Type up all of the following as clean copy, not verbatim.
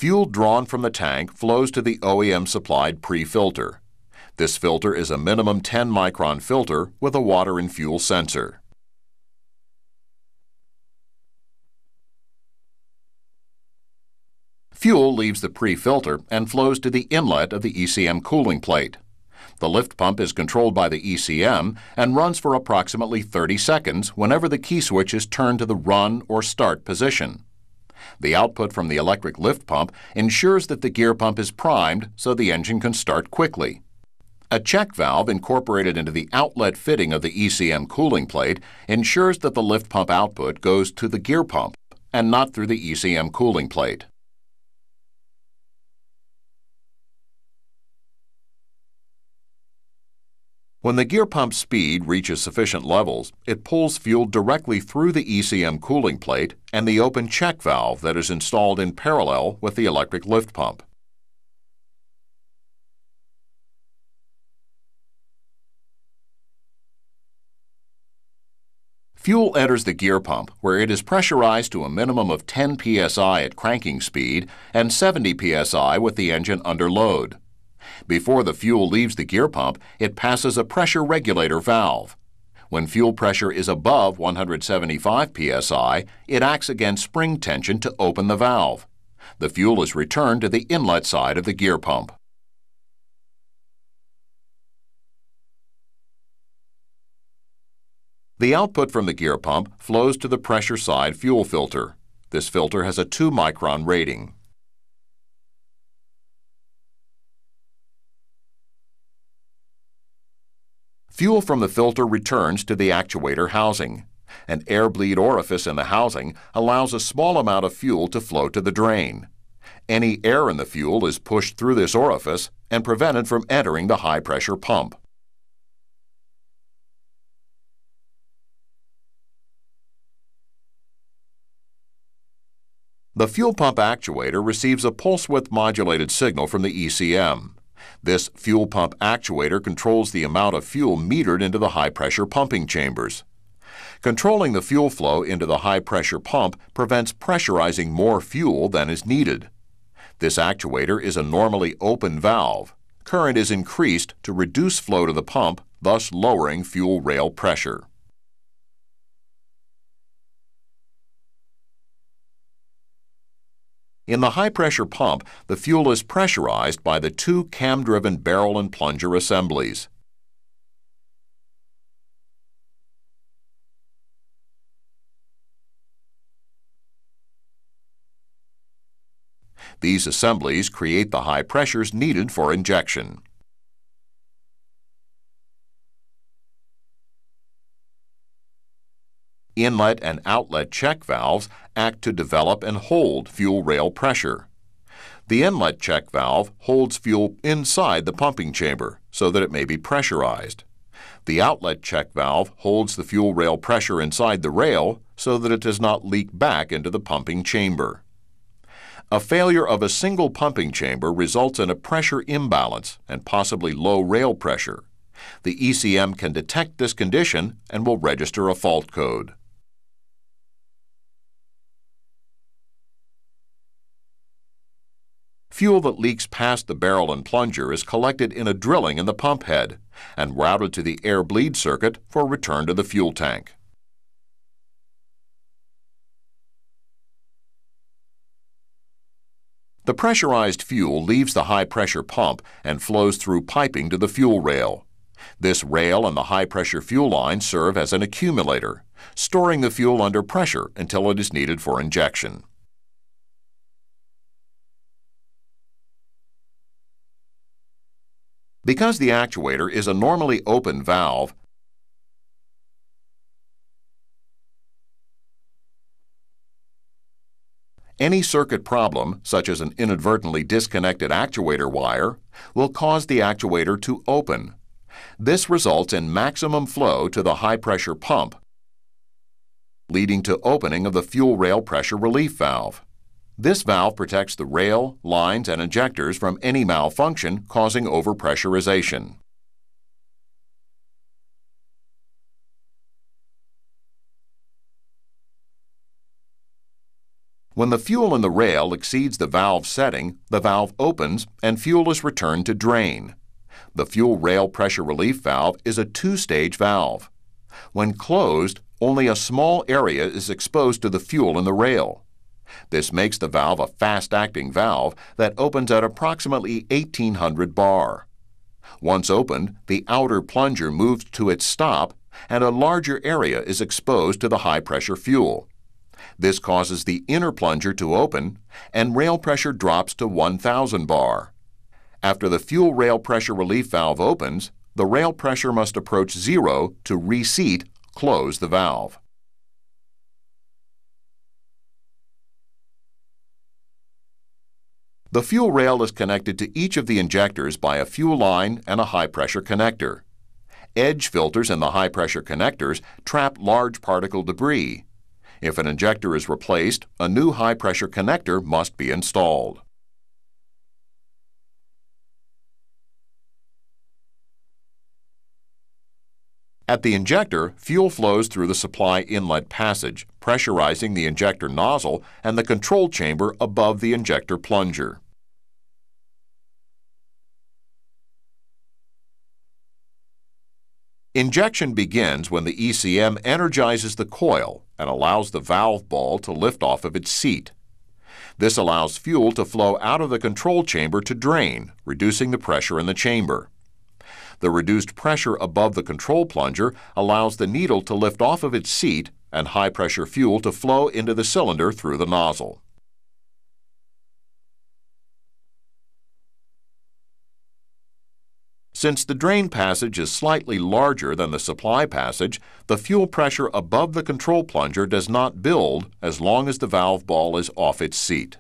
Fuel drawn from the tank flows to the OEM-supplied pre-filter. This filter is a minimum 10-micron filter with a water and fuel sensor. Fuel leaves the pre-filter and flows to the inlet of the ECM cooling plate. The lift pump is controlled by the ECM and runs for approximately 30 seconds whenever the key switch is turned to the run or start position. The output from the electric lift pump ensures that the gear pump is primed so the engine can start quickly. A check valve incorporated into the outlet fitting of the ECM cooling plate ensures that the lift pump output goes to the gear pump and not through the ECM cooling plate. When the gear pump speed reaches sufficient levels, it pulls fuel directly through the ECM cooling plate and the open check valve that is installed in parallel with the electric lift pump. Fuel enters the gear pump, where it is pressurized to a minimum of 10 psi at cranking speed and 70 psi with the engine under load. Before the fuel leaves the gear pump, it passes a pressure regulator valve. When fuel pressure is above 175 psi, it acts against spring tension to open the valve. The fuel is returned to the inlet side of the gear pump. The output from the gear pump flows to the pressure side fuel filter. This filter has a 2-micron rating. Fuel from the filter returns to the actuator housing. An air bleed orifice in the housing allows a small amount of fuel to flow to the drain. Any air in the fuel is pushed through this orifice and prevented from entering the high-pressure pump. The fuel pump actuator receives a pulse-width modulated signal from the ECM. This fuel pump actuator controls the amount of fuel metered into the high-pressure pumping chambers. Controlling the fuel flow into the high-pressure pump prevents pressurizing more fuel than is needed. This actuator is a normally open valve. Current is increased to reduce flow to the pump, thus lowering fuel rail pressure. In the high-pressure pump, the fuel is pressurized by the 2 cam-driven barrel and plunger assemblies. These assemblies create the high pressures needed for injection. Inlet and outlet check valves act to develop and hold fuel rail pressure. The inlet check valve holds fuel inside the pumping chamber so that it may be pressurized. The outlet check valve holds the fuel rail pressure inside the rail so that it does not leak back into the pumping chamber. A failure of a single pumping chamber results in a pressure imbalance and possibly low rail pressure. The ECM can detect this condition and will register a fault code. Fuel that leaks past the barrel and plunger is collected in a drilling in the pump head and routed to the air bleed circuit for return to the fuel tank. The pressurized fuel leaves the high-pressure pump and flows through piping to the fuel rail. This rail and the high-pressure fuel line serve as an accumulator, storing the fuel under pressure until it is needed for injection. Because the actuator is a normally open valve, any circuit problem, such as an inadvertently disconnected actuator wire, will cause the actuator to open. This results in maximum flow to the high-pressure pump, leading to opening of the fuel rail pressure relief valve. This valve protects the rail, lines, and injectors from any malfunction causing overpressurization. When the fuel in the rail exceeds the valve setting, the valve opens and fuel is returned to drain. The fuel rail pressure relief valve is a two-stage valve. When closed, only a small area is exposed to the fuel in the rail. This makes the valve a fast-acting valve that opens at approximately 1800 bar. Once opened, the outer plunger moves to its stop and a larger area is exposed to the high-pressure fuel. This causes the inner plunger to open and rail pressure drops to 1000 bar. After the fuel rail pressure relief valve opens, the rail pressure must approach zero to reseat, close the valve. The fuel rail is connected to each of the injectors by a fuel line and a high-pressure connector. Edge filters in the high-pressure connectors trap large particle debris. If an injector is replaced, a new high-pressure connector must be installed. At the injector, fuel flows through the supply inlet passage, pressurizing the injector nozzle and the control chamber above the injector plunger. Injection begins when the ECM energizes the coil and allows the valve ball to lift off of its seat. This allows fuel to flow out of the control chamber to drain, reducing the pressure in the chamber. The reduced pressure above the control plunger allows the needle to lift off of its seat and high-pressure fuel to flow into the cylinder through the nozzle. Since the drain passage is slightly larger than the supply passage, the fuel pressure above the control plunger does not build as long as the valve ball is off its seat.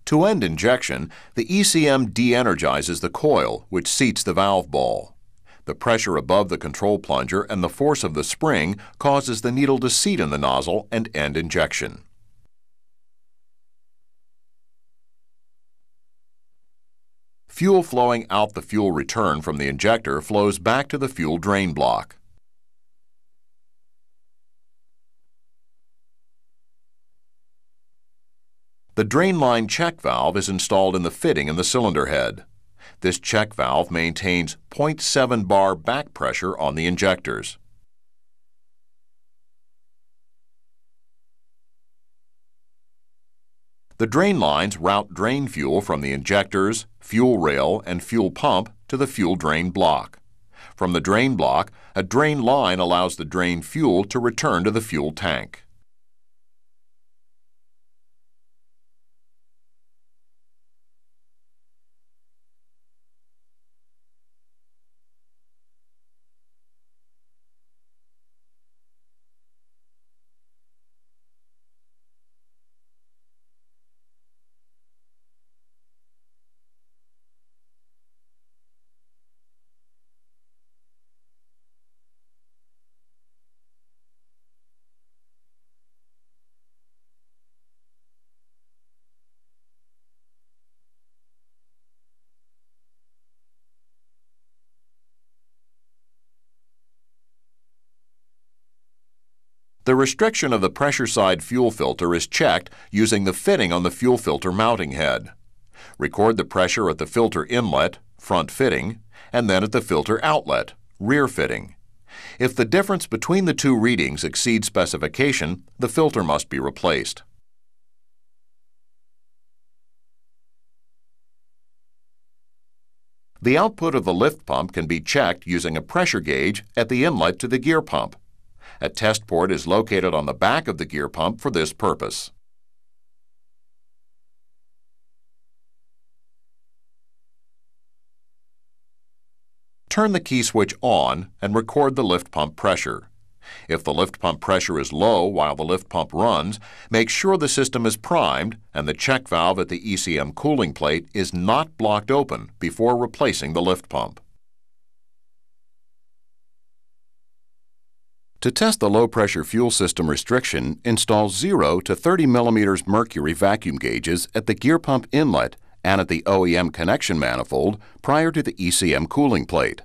To end injection, the ECM de-energizes the coil, which seats the valve ball. The pressure above the control plunger and the force of the spring causes the needle to seat in the nozzle and end injection. Fuel flowing out the fuel return from the injector flows back to the fuel drain block. The drain line check valve is installed in the fitting in the cylinder head. This check valve maintains 0.7 bar back pressure on the injectors. The drain lines route drain fuel from the injectors, fuel rail, and fuel pump to the fuel drain block. From the drain block, a drain line allows the drain fuel to return to the fuel tank. The restriction of the pressure side fuel filter is checked using the fitting on the fuel filter mounting head. Record the pressure at the filter inlet, front fitting, and then at the filter outlet, rear fitting. If the difference between the two readings exceeds specification, the filter must be replaced. The output of the lift pump can be checked using a pressure gauge at the inlet to the gear pump. A test port is located on the back of the gear pump for this purpose. Turn the key switch on and record the lift pump pressure. If the lift pump pressure is low while the lift pump runs, make sure the system is primed and the check valve at the ECM cooling plate is not blocked open before replacing the lift pump. To test the low-pressure fuel system restriction, install 0 to 30 mm mercury vacuum gauges at the gear pump inlet and at the OEM connection manifold prior to the ECM cooling plate.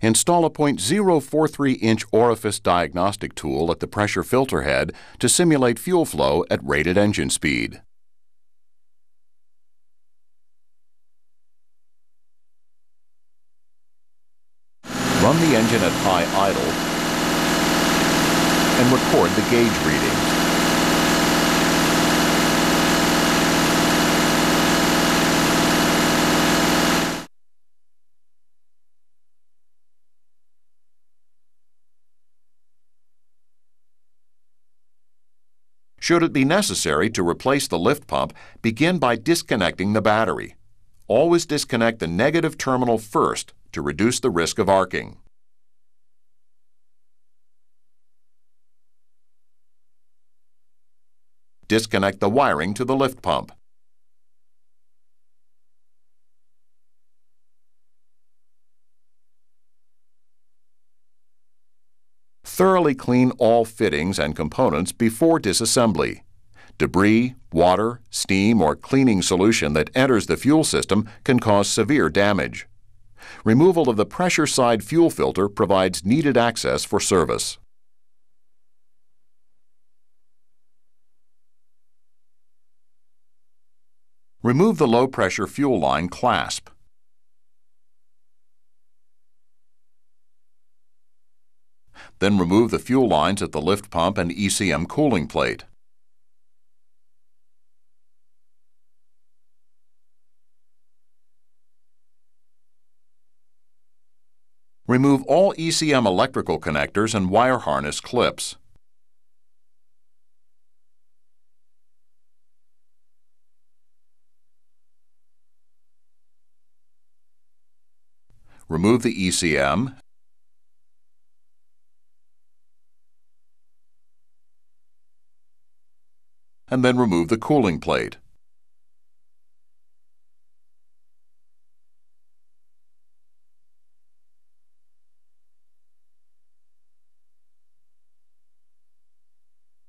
Install a .043-inch orifice diagnostic tool at the pressure filter head to simulate fuel flow at rated engine speed. Run the engine at high idle and record the gauge readings. Should it be necessary to replace the lift pump, begin by disconnecting the battery. Always disconnect the negative terminal first to reduce the risk of arcing. Disconnect the wiring to the lift pump. Thoroughly clean all fittings and components before disassembly. Debris, water, steam, or cleaning solution that enters the fuel system can cause severe damage. Removal of the pressure side fuel filter provides needed access for service. Remove the low-pressure fuel line clasp. Then remove the fuel lines at the lift pump and ECM cooling plate. Remove all ECM electrical connectors and wire harness clips. Remove the ECM and then remove the cooling plate.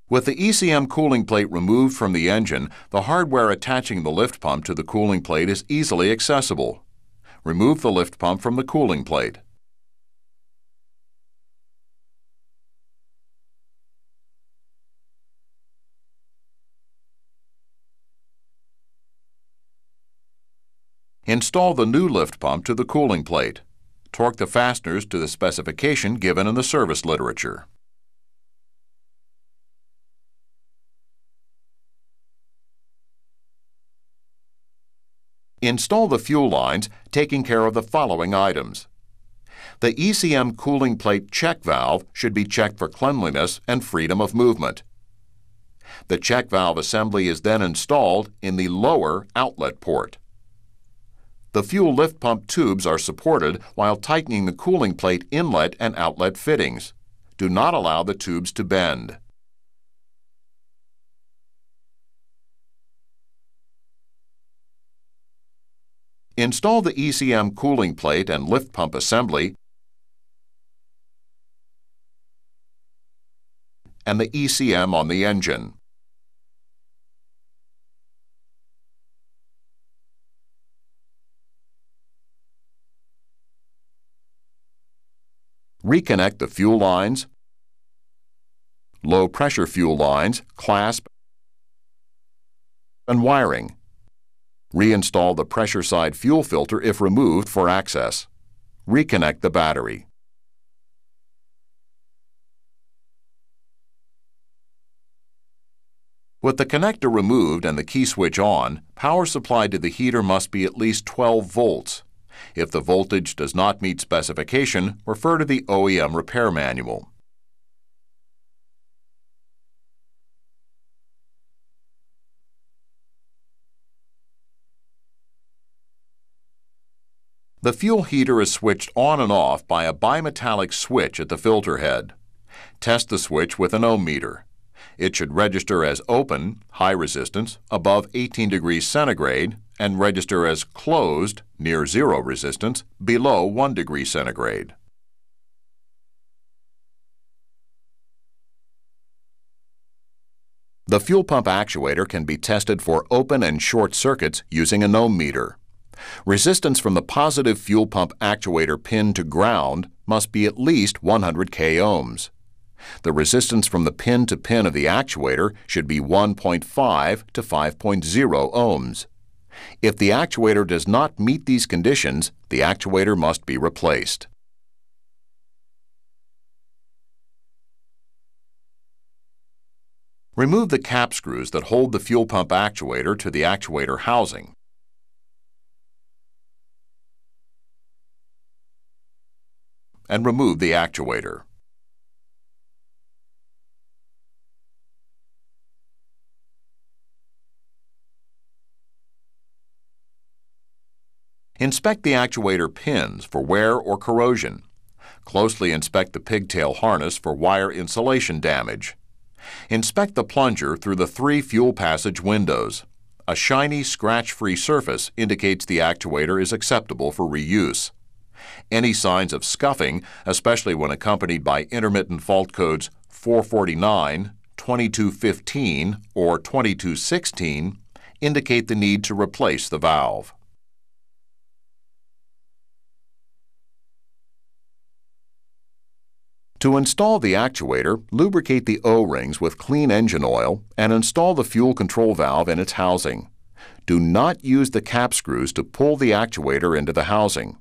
With the ECM cooling plate removed from the engine, the hardware attaching the lift pump to the cooling plate is easily accessible. Remove the lift pump from the cooling plate. Install the new lift pump to the cooling plate. Torque the fasteners to the specification given in the service literature. Install the fuel lines, taking care of the following items. The ECM cooling plate check valve should be checked for cleanliness and freedom of movement. The check valve assembly is then installed in the lower outlet port. The fuel lift pump tubes are supported while tightening the cooling plate inlet and outlet fittings. Do not allow the tubes to bend. Install the ECM cooling plate and lift pump assembly and the ECM on the engine. Reconnect the fuel lines, low-pressure fuel lines, clasp, and wiring. Reinstall the pressure side fuel filter if removed for access. Reconnect the battery. With the connector removed and the key switch on, power supply to the heater must be at least 12 volts. If the voltage does not meet specification, refer to the OEM repair manual. The fuel heater is switched on and off by a bimetallic switch at the filter head. Test the switch with an ohm meter. It should register as open, high resistance, above 18 degrees centigrade, and register as closed, near zero resistance, below 1 degree centigrade. The fuel pump actuator can be tested for open and short circuits using an ohm meter. Resistance from the positive fuel pump actuator pin to ground must be at least 100 k ohms. The resistance from the pin to pin of the actuator should be 1.5 to 5.0 ohms. If the actuator does not meet these conditions, the actuator must be replaced. Remove the cap screws that hold the fuel pump actuator to the actuator housing. And remove the actuator. Inspect the actuator pins for wear or corrosion. Closely inspect the pigtail harness for wire insulation damage. Inspect the plunger through the 3 fuel passage windows. A shiny, scratch-free surface indicates the actuator is acceptable for reuse. Any signs of scuffing, especially when accompanied by intermittent fault codes 449, 2215, or 2216, indicate the need to replace the valve. To install the actuator, lubricate the O-rings with clean engine oil and install the fuel control valve in its housing. Do not use the cap screws to pull the actuator into the housing.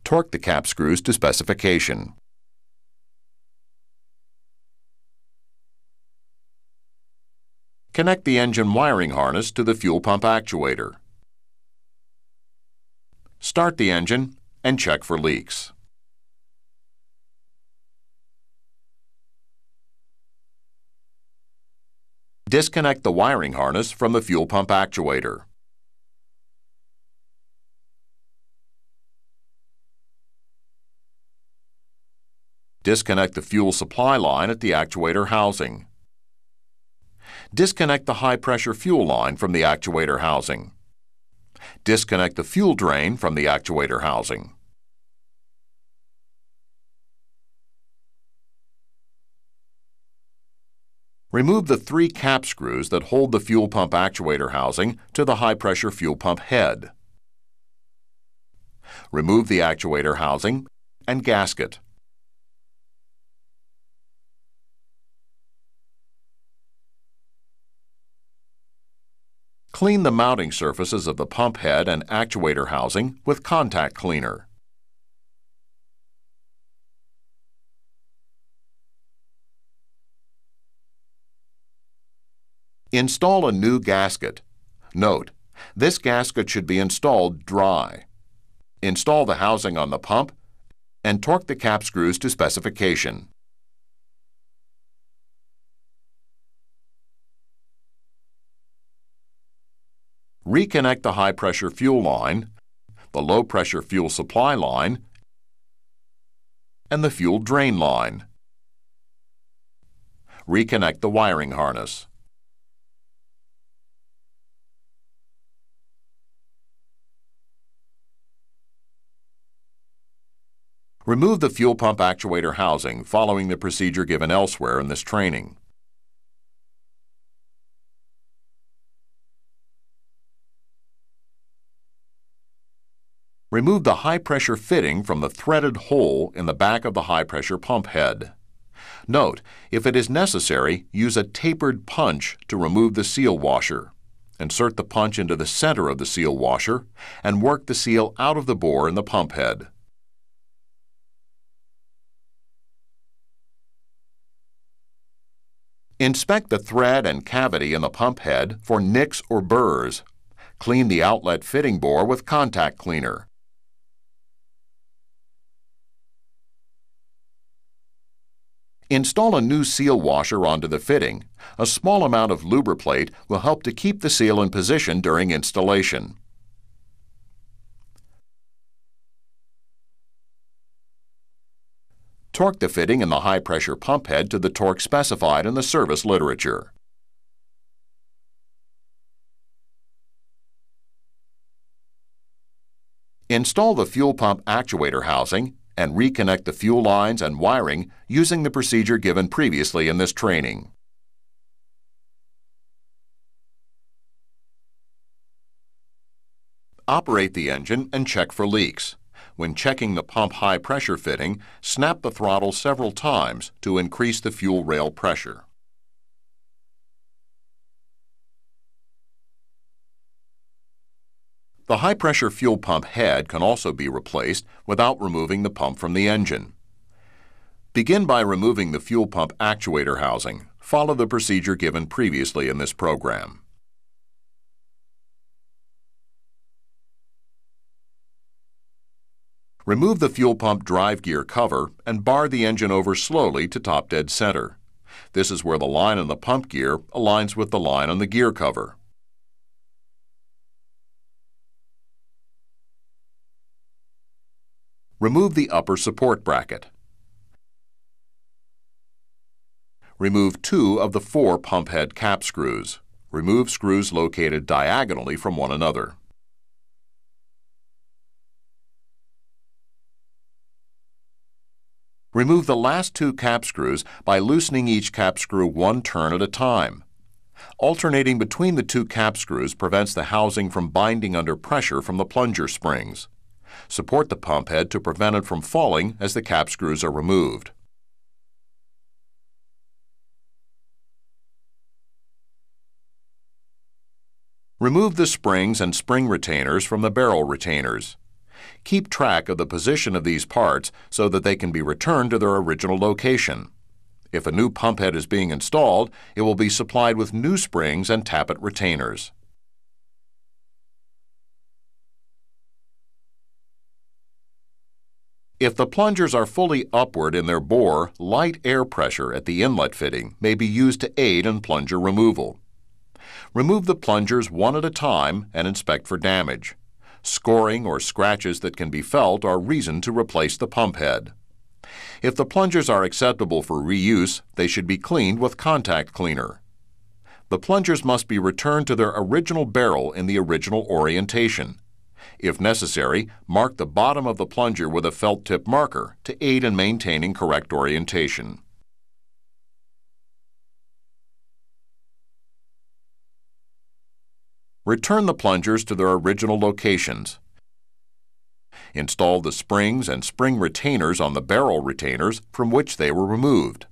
Torque the cap screws to specification. Connect the engine wiring harness to the fuel pump actuator. Start the engine and check for leaks. Disconnect the wiring harness from the fuel pump actuator. Disconnect the fuel supply line at the actuator housing. Disconnect the high-pressure fuel line from the actuator housing. Disconnect the fuel drain from the actuator housing. Remove the 3 cap screws that hold the fuel pump actuator housing to the high-pressure fuel pump head. Remove the actuator housing and gasket. Clean the mounting surfaces of the pump head and actuator housing with contact cleaner. Install a new gasket. Note, this gasket should be installed dry. Install the housing on the pump and torque the cap screws to specification. Reconnect the high-pressure fuel line, the low-pressure fuel supply line, and the fuel drain line. Reconnect the wiring harness. Remove the fuel pump actuator housing following the procedure given elsewhere in this training. Remove the high-pressure fitting from the threaded hole in the back of the high-pressure pump head. Note, if it is necessary, use a tapered punch to remove the seal washer. Insert the punch into the center of the seal washer and work the seal out of the bore in the pump head. Inspect the thread and cavity in the pump head for nicks or burrs. Clean the outlet fitting bore with contact cleaner. Install a new seal washer onto the fitting. A small amount of lubriplate will help to keep the seal in position during installation. Torque the fitting in the high-pressure pump head to the torque specified in the service literature. Install the fuel pump actuator housing and reconnect the fuel lines and wiring using the procedure given previously in this training. Operate the engine and check for leaks. When checking the pump high-pressure fitting, snap the throttle several times to increase the fuel rail pressure. The high-pressure fuel pump head can also be replaced without removing the pump from the engine. Begin by removing the fuel pump actuator housing. Follow the procedure given previously in this program. Remove the fuel pump drive gear cover and bar the engine over slowly to top dead center. This is where the line on the pump gear aligns with the line on the gear cover. Remove the upper support bracket. Remove 2 of the 4 pump head cap screws. Remove screws located diagonally from one another. Remove the last 2 cap screws by loosening each cap screw 1 turn at a time. Alternating between the 2 cap screws prevents the housing from binding under pressure from the plunger springs. Support the pump head to prevent it from falling as the cap screws are removed. Remove the springs and spring retainers from the barrel retainers. Keep track of the position of these parts so that they can be returned to their original location. If a new pump head is being installed, it will be supplied with new springs and tappet retainers. If the plungers are fully upward in their bore, light air pressure at the inlet fitting may be used to aid in plunger removal. Remove the plungers one at a time and inspect for damage. Scoring or scratches that can be felt are reason to replace the pump head. If the plungers are acceptable for reuse, they should be cleaned with contact cleaner. The plungers must be returned to their original barrel in the original orientation. If necessary, mark the bottom of the plunger with a felt tip marker to aid in maintaining correct orientation. Return the plungers to their original locations. Install the springs and spring retainers on the barrel retainers from which they were removed.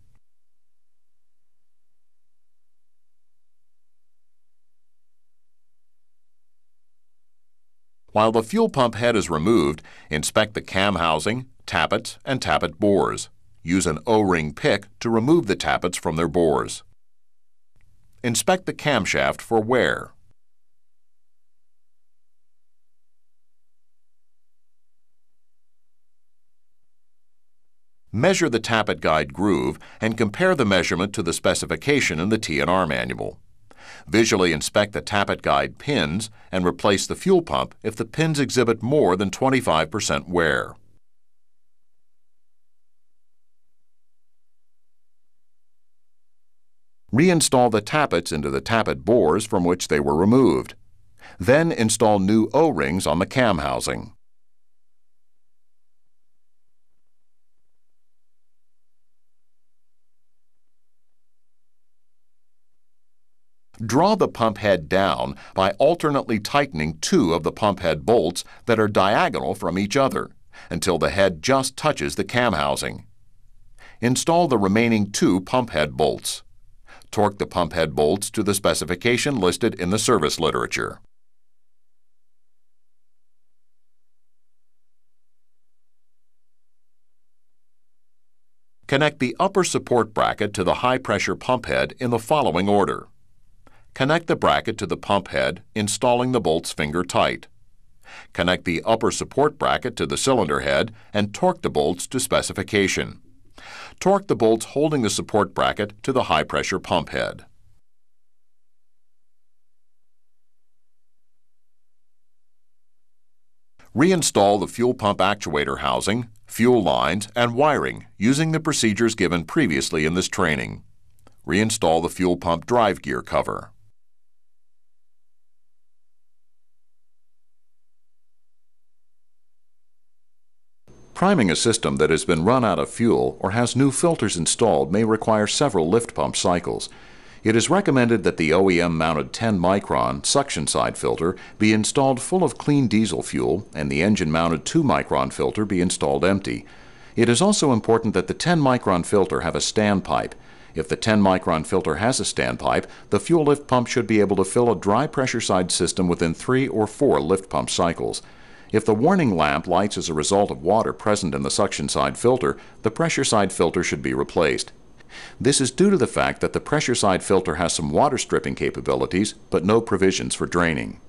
While the fuel pump head is removed, inspect the cam housing, tappets, and tappet bores. Use an O-ring pick to remove the tappets from their bores. Inspect the camshaft for wear. Measure the tappet guide groove and compare the measurement to the specification in the T&R manual. Visually inspect the tappet guide pins and replace the fuel pump if the pins exhibit more than 25% wear. Reinstall the tappets into the tappet bores from which they were removed. Then install new O-rings on the cam housing. Draw the pump head down by alternately tightening 2 of the pump head bolts that are diagonal from each other until the head just touches the cam housing. Install the remaining 2 pump head bolts. Torque the pump head bolts to the specification listed in the service literature. Connect the upper support bracket to the high-pressure pump head in the following order. Connect the bracket to the pump head, installing the bolts finger tight. Connect the upper support bracket to the cylinder head and torque the bolts to specification. Torque the bolts holding the support bracket to the high-pressure pump head. Reinstall the fuel pump actuator housing, fuel lines, and wiring using the procedures given previously in this training. Reinstall the fuel pump drive gear cover. Priming a system that has been run out of fuel or has new filters installed may require several lift pump cycles. It is recommended that the OEM-mounted 10-micron suction side filter be installed full of clean diesel fuel and the engine-mounted 2-micron filter be installed empty. It is also important that the 10-micron filter have a standpipe. If the 10-micron filter has a standpipe, the fuel lift pump should be able to fill a dry pressure side system within 3 or 4 lift pump cycles. If the warning lamp lights as a result of water present in the suction side filter, the pressure side filter should be replaced. This is due to the fact that the pressure side filter has some water stripping capabilities, but no provisions for draining.